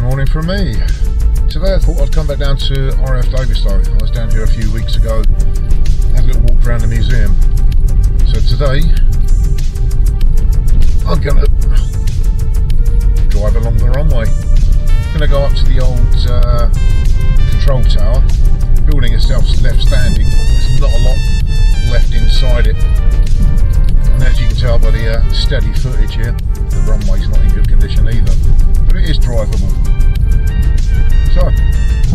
morning from me. Today I thought I'd come back down to RAF Davidstow. I was down here a few weeks ago, had a little walk around the museum. So today I'm going to drive along the runway. I'm going to go up to the old control tower. The building itself's left standing. There's not a lot left inside it. And as you can tell by the steady footage here, the runway's not in good condition either. But it is drivable. So,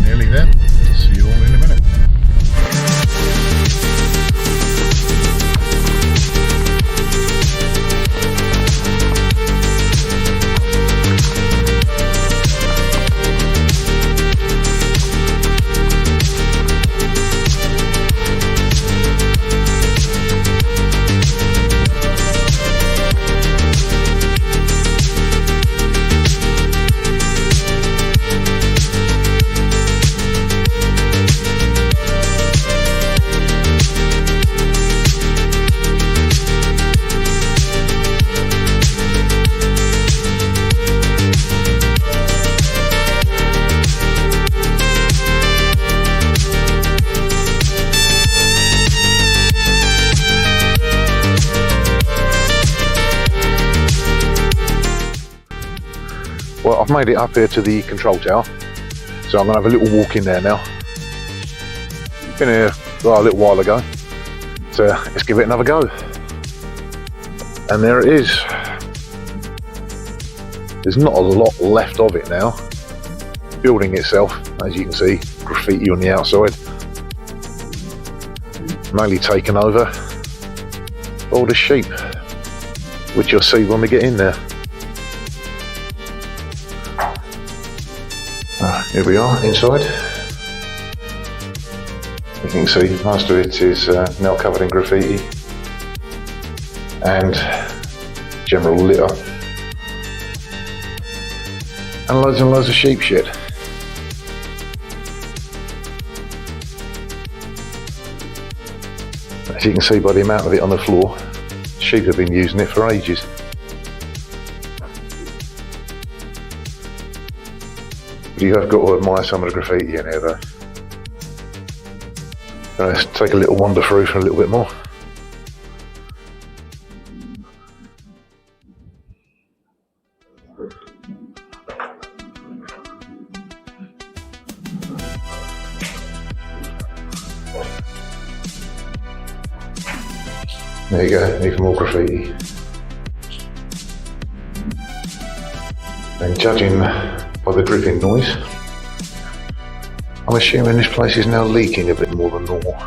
nearly there. See you all in a minute. Well, I've made it up here to the control tower, so I'm going to have a little walk in there now. Been here a little while ago, so let's give it another go. And there it is. There's not a lot left of it now. The building itself, as you can see, graffiti on the outside, mainly taken over all the sheep, which you'll see when we get in there. Here we are inside. You can see most of it is now covered in graffiti and general litter and loads of sheep shit. As you can see by the amount of it on the floor, sheep have been using it for ages. You have got to admire some of the graffiti in here though. Let's take a little wander through for a little bit more. There you go, even more graffiti. And judging by the dripping noise, I'm assuming this place is now leaking a bit more than normal.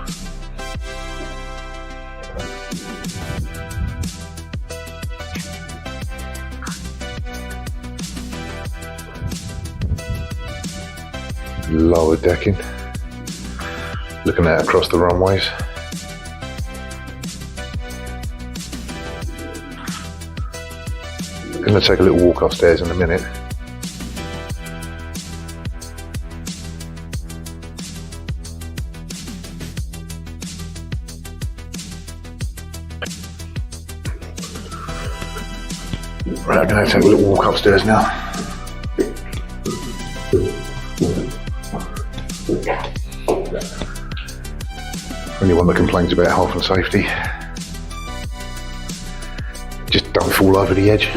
Lower decking, looking out across the runways. I'm going to take a little walk upstairs in a minute. Right, I'm going to take a little walk upstairs now. Anyone that complains about health and safety, just don't fall over the edge.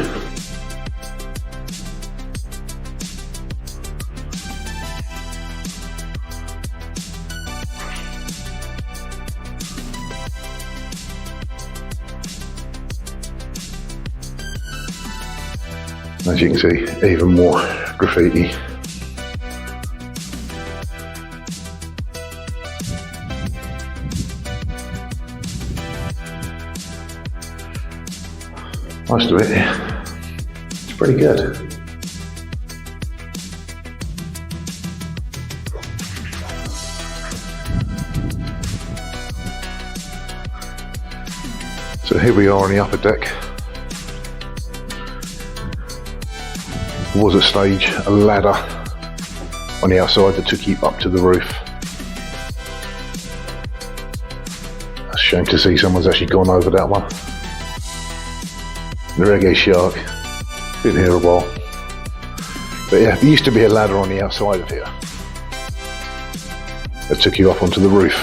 As you can see, even more graffiti. Most of it, it's pretty good. So here we are on the upper deck. There was a stage, a ladder on the outside that took you up to the roof. It's a shame to see someone's actually gone over that one. The reggae shark, been here a while. But yeah, there used to be a ladder on the outside of here that took you up onto the roof.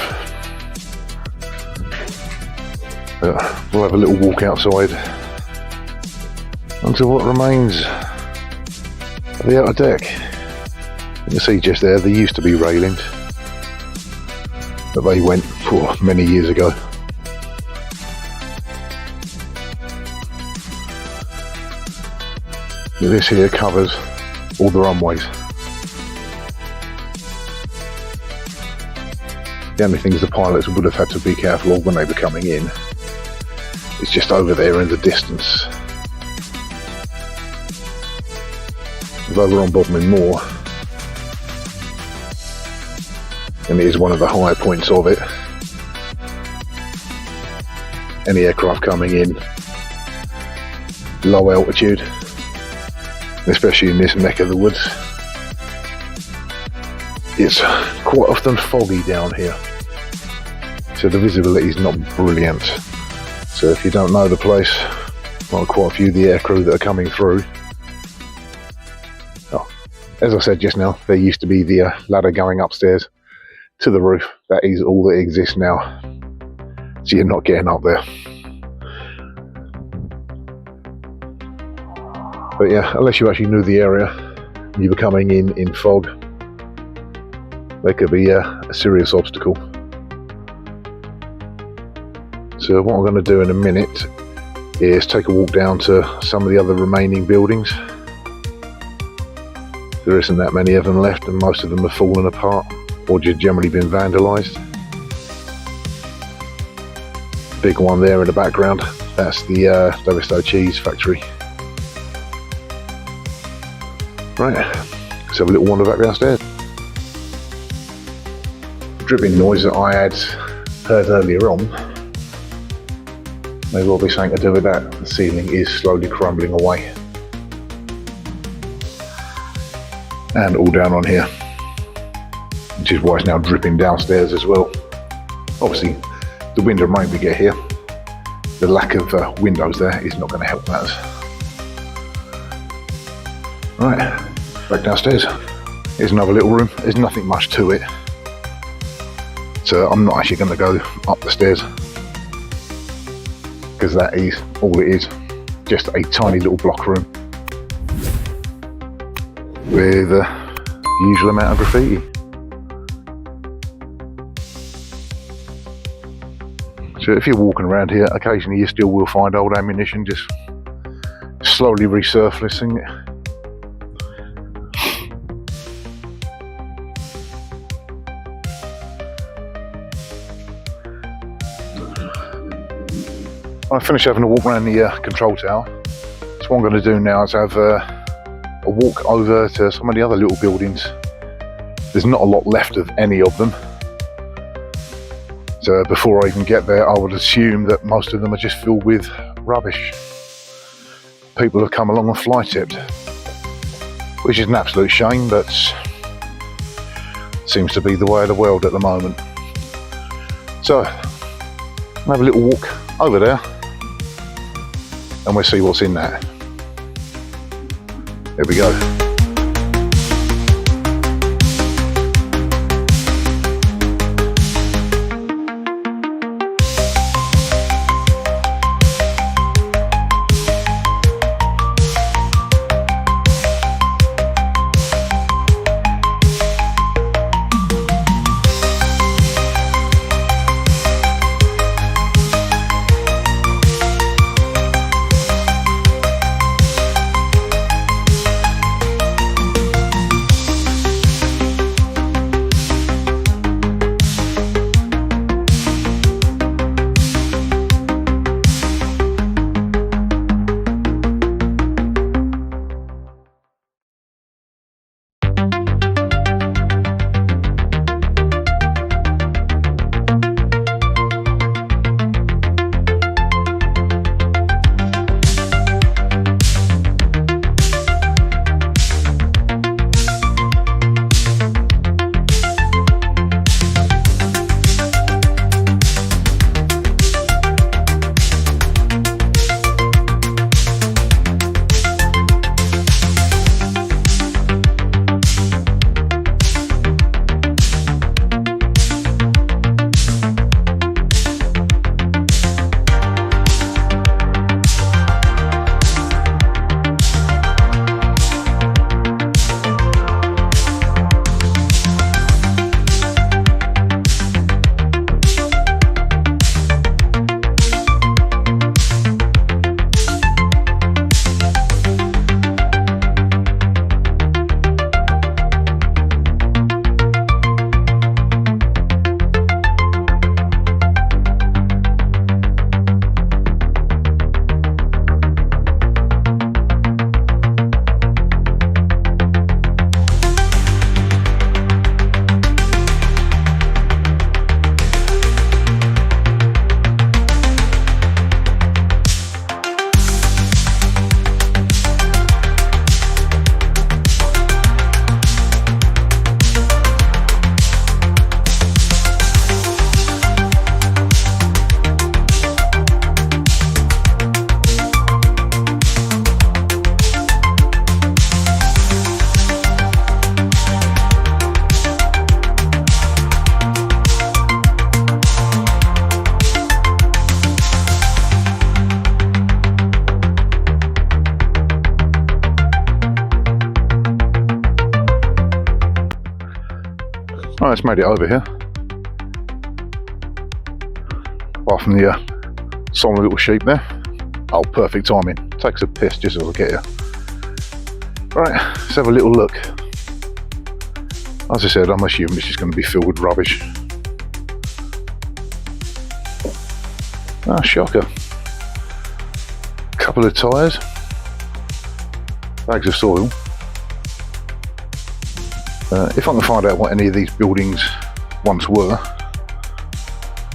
We'll have a little walk outside onto what remains of the outer deck. You can see just there, there used to be railings, but they went for many years ago. This here covers all the runways. The only things the pilots would have had to be careful of when they were coming in is just over there in the distance. Over on Bodmin Moor, and it is one of the higher points of it. Any aircraft coming in low altitude, especially in this neck of the woods, it's quite often foggy down here, so the visibility is not brilliant. So if you don't know the place, like quite a few of the aircrew that are coming through, as I said just now, there used to be the ladder going upstairs to the roof. That is all that exists now, so you're not getting up there. But yeah, unless you actually knew the area and you were coming in fog, they could be a serious obstacle. So what I'm going to do in a minute is take a walk down to some of the other remaining buildings. There isn't that many of them left, and most of them have fallen apart or just generally been vandalised. Big one there in the background, that's the Davidstow cheese factory. Right, let's have a little wander back downstairs. Dripping noise that I had heard earlier on may well be something to do with that. The ceiling is slowly crumbling away. And all down on here, which is why it's now dripping downstairs as well. Obviously, the wind and rain we get here, the lack of windows there is not going to help matters. Right, back downstairs. Here's another little room. There's nothing much to it, so I'm not actually going to go up the stairs, because that is all it is, just a tiny little block room with the usual amount of graffiti. So if you're walking around here, occasionally you still will find old ammunition just slowly resurfacing. I finished having a walk around the control tower. So what I'm going to do now is have a walk over to some of the other little buildings. There's not a lot left of any of them, so before I even get there I would assume that most of them are just filled with rubbish. People have come along and fly tipped, which is an absolute shame, but seems to be the way of the world at the moment. So I'll have a little walk over there and we'll see what's in that. Here we go. Right, it's made it over here. Apart from the solemn little sheep there. Oh, perfect timing. Takes a piss just as I get here. Right, let's have a little look. As I said, I'm assuming it's just going to be filled with rubbish. Ah, shocker. Couple of tyres. Bags of soil. If I can find out what any of these buildings once were,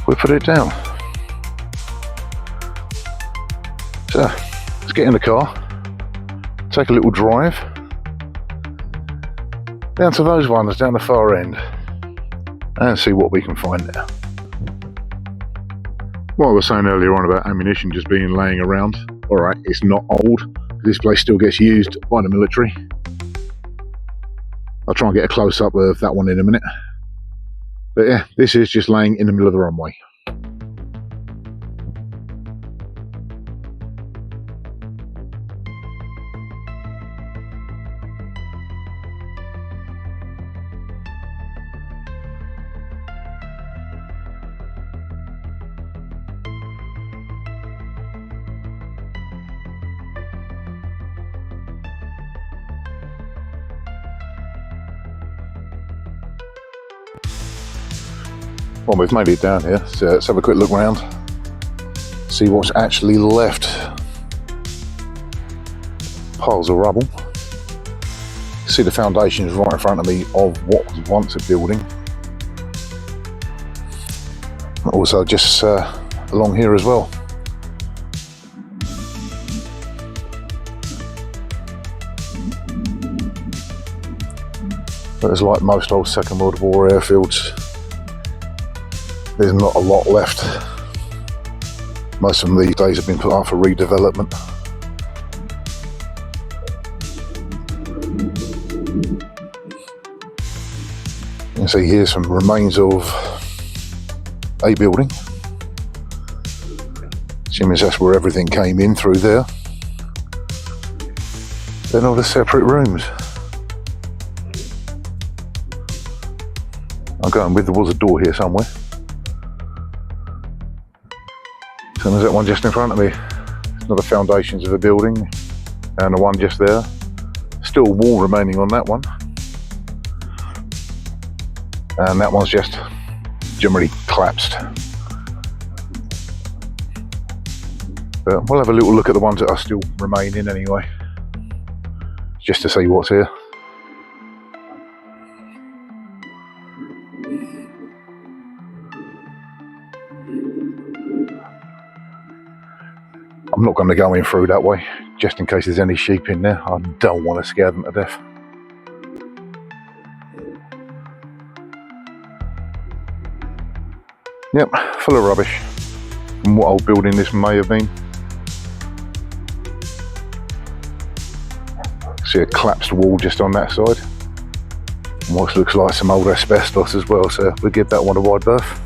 we'll put it down. So, let's get in the car, take a little drive down to those ones down the far end and see what we can find there. What I was saying earlier on about ammunition just being laying around, alright, it's not old. This place still gets used by the military. I'll try and get a close-up of that one in a minute. But yeah, this is just laying in the middle of the runway. Well, we've made it down here, so let's have a quick look around, see what's actually left. Piles of rubble. See the foundations right in front of me of what was once a building. Also just along here as well. But it's like most old Second World War airfields. There's not a lot left. Most of them these days have been put up for redevelopment. You can see here's some remains of a building. Assuming that's where everything came in through there. Then all the separate rooms. I'm going with there was a door here somewhere. So there's that one just in front of me. It's not the foundations of a building, and the one just there. Still a wall remaining on that one. And that one's just generally collapsed. But we'll have a little look at the ones that are still remaining anyway, just to see what's here. I'm not going to go in through that way, just in case there's any sheep in there. I don't want to scare them to death. Yep, full of rubbish. And what old building this may have been. See a collapsed wall just on that side. And what looks like some old asbestos as well, so we'll give that one a wide berth.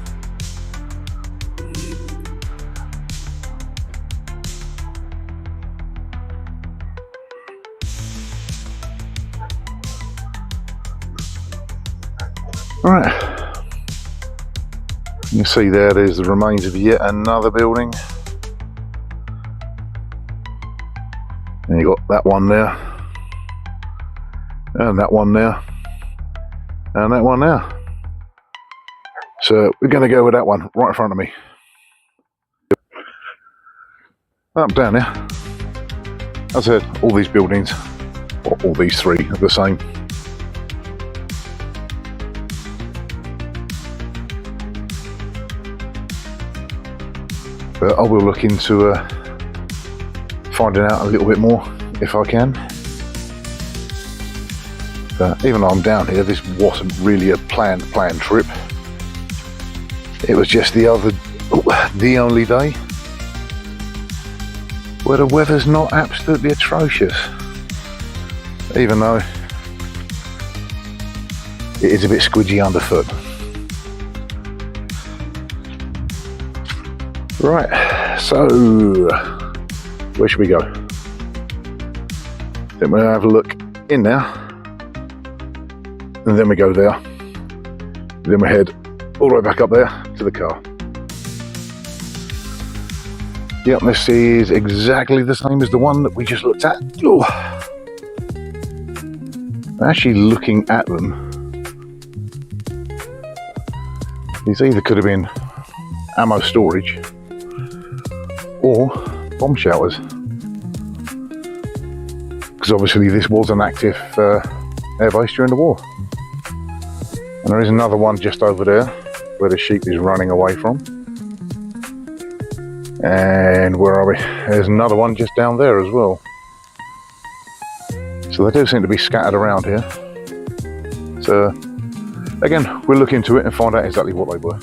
Right, you can see there's the remains of yet another building. And you got that one there, and that one there, and that one there. So we're going to go with that one right in front of me. Up, down there. As I said, all these buildings, or all these three, are the same. But I will look into finding out a little bit more if I can. But even though I'm down here, this wasn't really a planned trip. It was just the only day where the weather's not absolutely atrocious. Even though it is a bit squidgy underfoot. Right, so where should we go? Then we'll have a look in there, and then we go there, Then we head all the way back up there to the car. Yep, this is exactly the same as the one that we just looked at. Oh. Actually looking at them, these either could have been ammo storage or bomb shelters. Because obviously this was an active air base during the war. And there is another one just over there where the sheep is running away from. And where are we? There's another one just down there as well. So they do seem to be scattered around here. So again, we'll look into it and find out exactly what they were.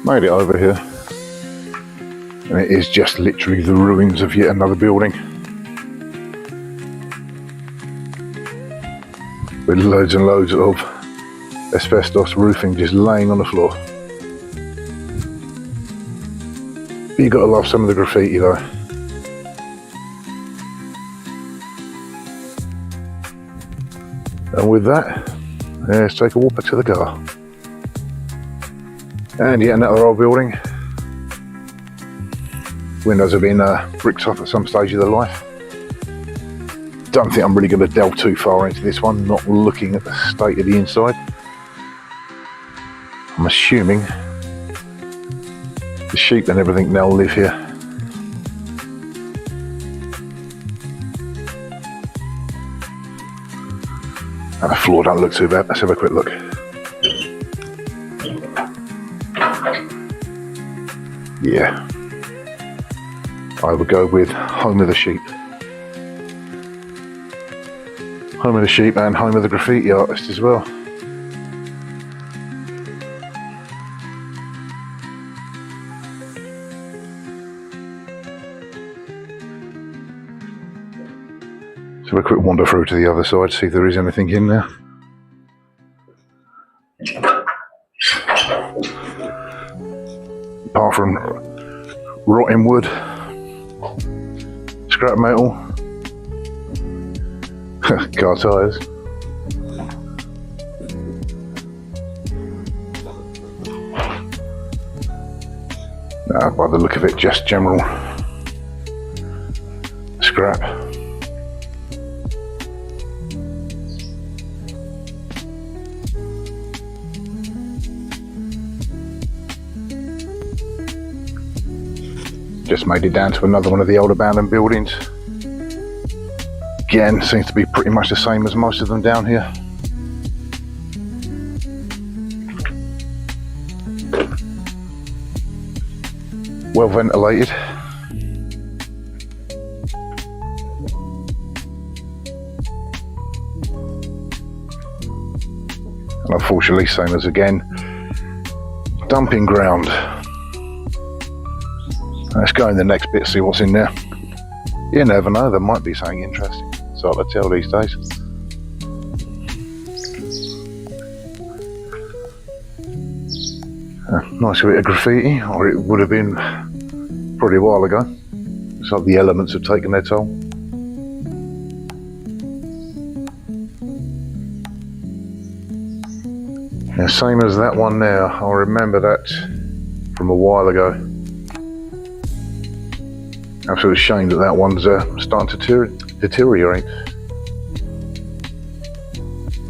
Made it over here. And it is just literally the ruins of yet another building. With loads and loads of asbestos roofing just laying on the floor. You gotta love some of the graffiti though. And with that, let's take a walk back to the car. And yet another old building. Windows have been bricked off at some stage of their life. Don't think I'm really going to delve too far into this one, not looking at the state of the inside. I'm assuming the sheep and everything now live here. And the floor don't look too bad. Let's have a quick look. Yeah, I would go with home of the sheep. Home of the sheep and home of the graffiti artist as well. So a quick wander through to the other side, see if there is anything in there. Apart from rotting wood, scrap metal, car tyres. Nah, by the look of it, just general scrap. Just made it down to another one of the old abandoned buildings. Again, seems to be pretty much the same as most of them down here. Well ventilated. And unfortunately, same as again, dumping ground. Let's go in the next bit, see what's in there. You never know, there might be something interesting. It's hard to tell these days. Nice bit of graffiti, or it would have been probably a while ago. It's like the elements have taken their toll. Yeah, same as that one there. I remember that from a while ago. Absolute shame that that one's starting to deteriorate.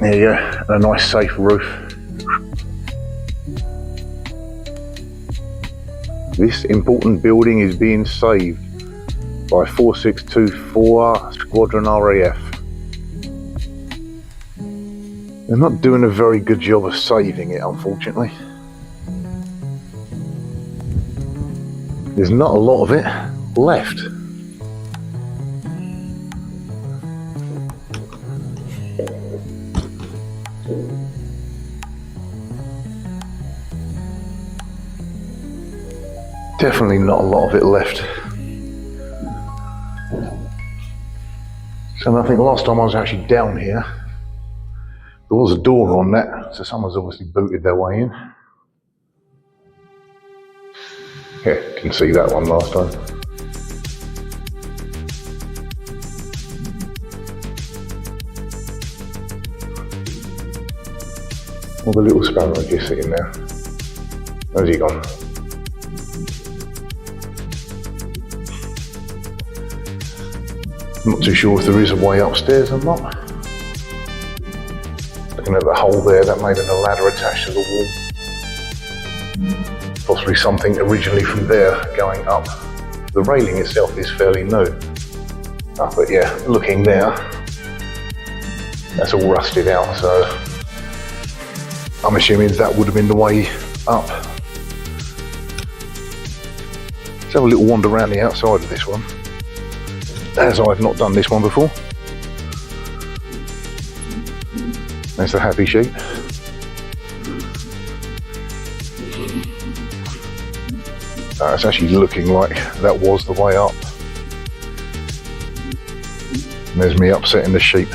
There you go, a nice safe roof. This important building is being saved by 4624 Squadron RAF. They're not doing a very good job of saving it, unfortunately. There's not a lot of it left. Definitely not a lot of it left. So I think last time I was actually down here, there was a door on that, so someone's obviously booted their way in. Yeah, you can see that one last time. Well, the little sparrow just sitting there. Where's he gone? Not too sure if there is a way upstairs or not. Looking at the hole there, that may have been a ladder attached to the wall. Possibly something originally from there going up. The railing itself is fairly new. But yeah, looking there, that's all rusted out, so I'm assuming that would have been the way up. Let's have a little wander around the outside of this one, as I've not done this one before. There's the happy sheep. It's actually looking like that was the way up. And there's me upsetting the sheep.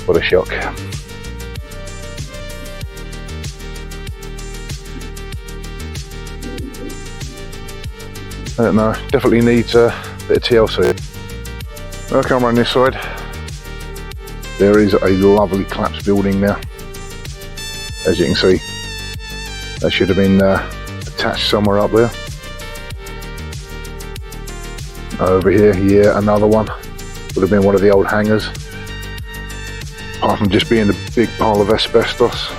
What a shock. I don't know, definitely needs a bit of TLC. I'll come around this side. There is a lovely collapsed building now. As you can see, that should have been attached somewhere up there. Over here, yeah, another one. Would have been one of the old hangars. Apart from just being a big pile of asbestos.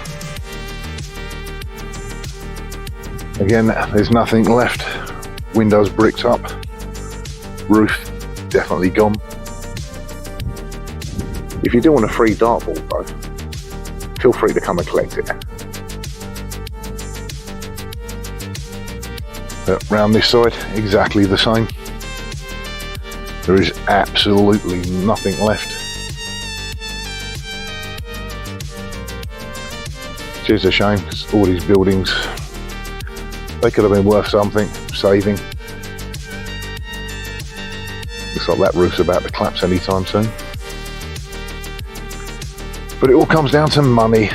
Again, there's nothing left. Windows bricked up. Roof definitely gone. If you do want a free dartboard though, feel free to come and collect it. But round this side, exactly the same. There is absolutely nothing left. Which is a shame, because all these buildings, they could have been worth something, saving. Looks like that roof's about to collapse anytime soon. But it all comes down to money.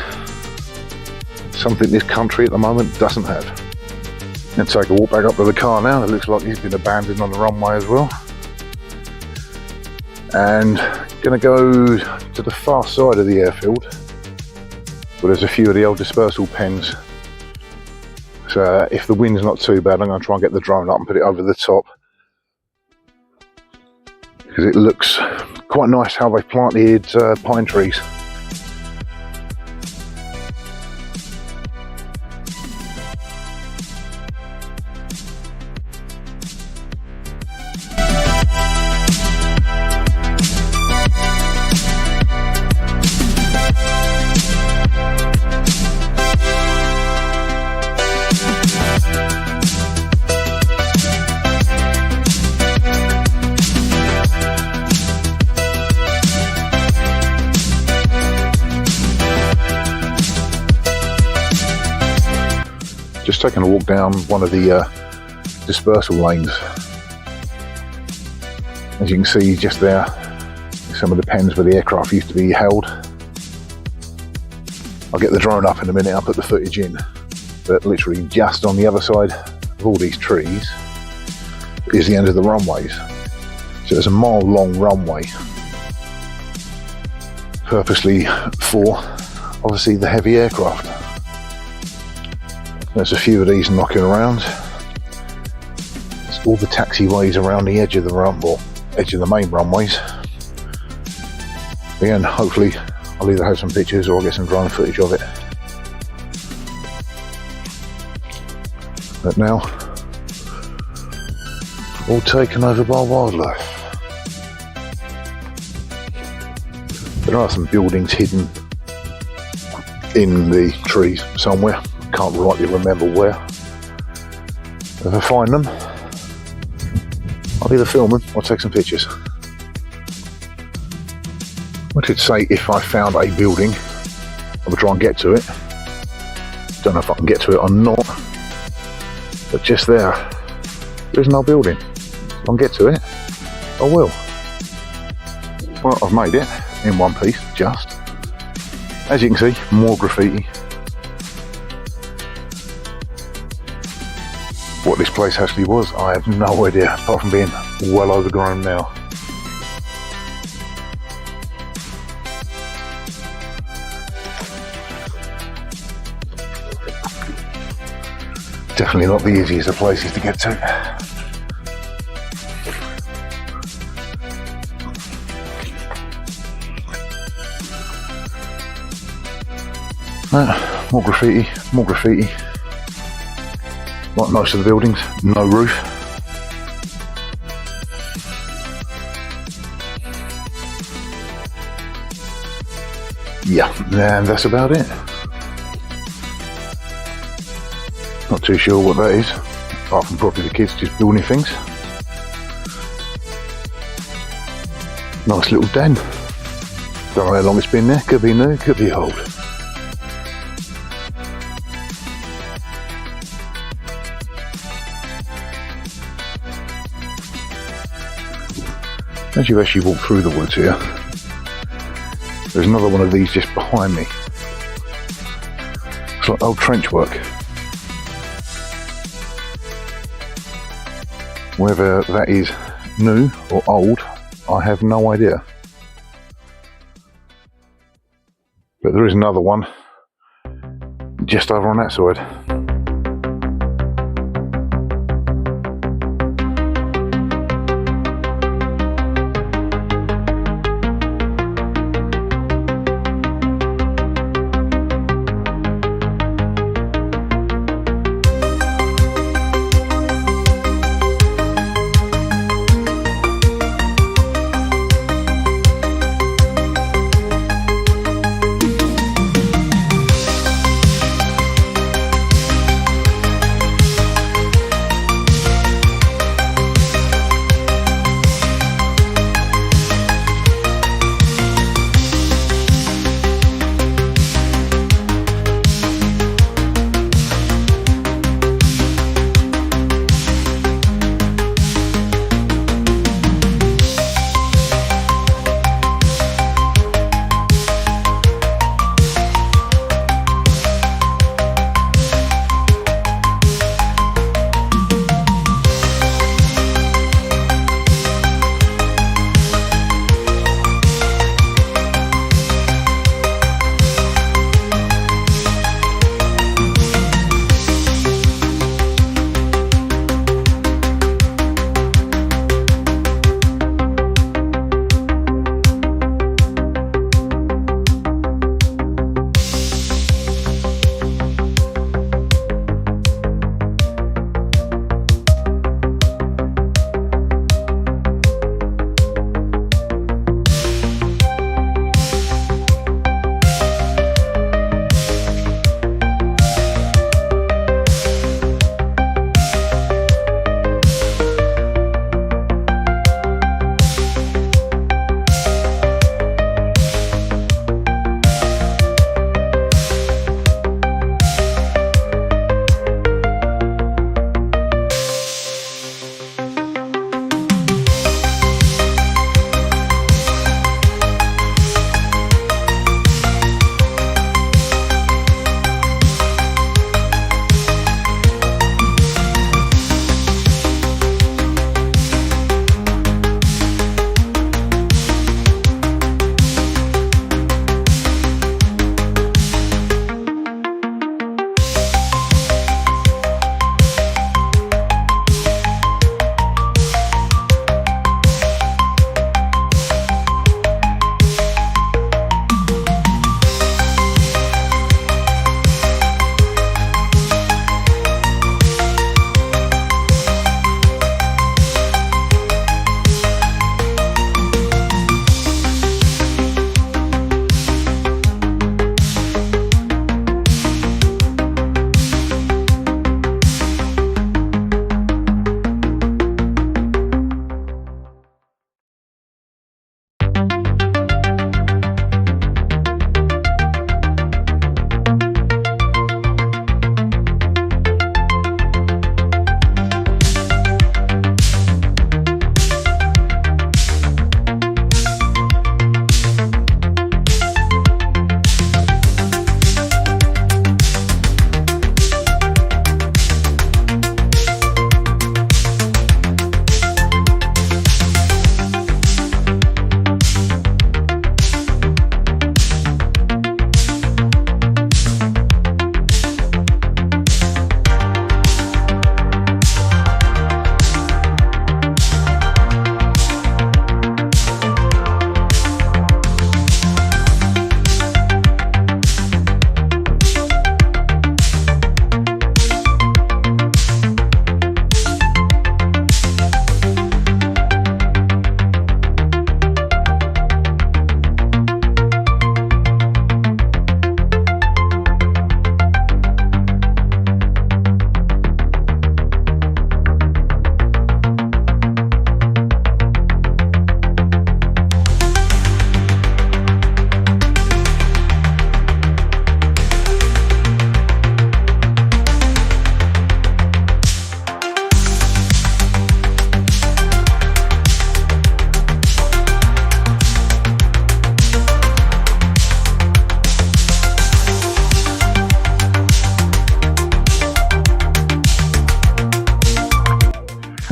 Something this country at the moment doesn't have. And take a walk back up to the car now. It looks like he's been abandoned on the runway as well. And gonna go to the far side of the airfield, where there's a few of the old dispersal pens. So if the wind's not too bad, I'm gonna try and get the drone up and put it over the top, because it looks quite nice how they've planted pine trees. Just taking a walk down one of the dispersal lanes. As you can see just there, some of the pens where the aircraft used to be held. I'll get the drone up in a minute, I'll put the footage in. But literally just on the other side of all these trees is the end of the runways. So there's a mile-long runway, purposely for obviously the heavy aircraft. There's a few of these knocking around. There's all the taxiways around the edge of the runway, edge of the main runways. Again, hopefully I'll either have some pictures or I'll get some drone footage of it. But now, all taken over by wildlife. There are some buildings hidden in the trees somewhere. Can't rightly remember where. If I find them, I'll either film them or take some pictures. I did say if I found a building, I would try and get to it. Don't know if I can get to it or not, but just there is no building. If I can get to it, I will. Well, I've made it in one piece, just. As you can see, more graffiti. What this place actually was, I have no idea, apart from being well overgrown now. Definitely not the easiest of places to get to. More graffiti, more graffiti. Like most of the buildings, no roof. Yeah, and that's about it. Not too sure what that is, apart from probably the kids just building things. Nice little den. Don't know how long it's been there, could be new, could be old. As you actually walk through the woods here, there's another one of these just behind me. It's like old trench work. Whether that is new or old, I have no idea. But there is another one just over on that side.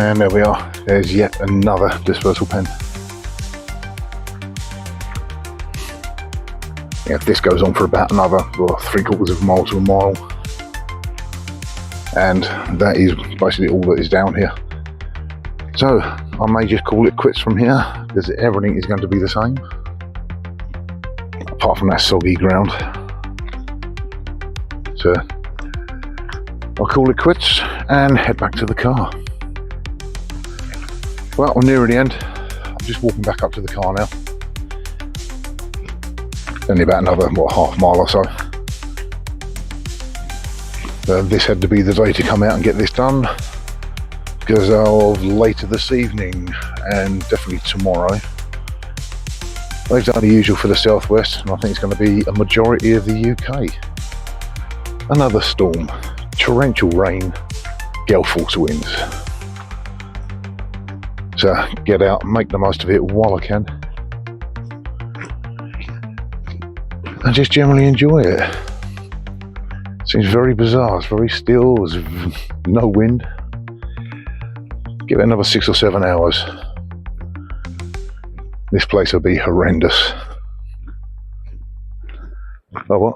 And there we are, there's yet another dispersal pen. Yeah, this goes on for about another 3/4 of a mile to a mile. And that is basically all that is down here. So I may just call it quits from here, because everything is going to be the same, apart from that soggy ground. So I'll call it quits and head back to the car. Well, I'm near the end. I'm just walking back up to the car now. Only about another, half mile or so. This had to be the day to come out and get this done, because of later this evening and definitely tomorrow. They've done the usual for the southwest, and I think it's going to be a majority of the UK. Another storm, torrential rain, gale force winds. So get out and make the most of it while I can, and just generally enjoy it. Seems very bizarre, it's very still, there's no wind. Give it another 6 or 7 hours. This place will be horrendous. Oh well,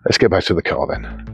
let's get back to the car then.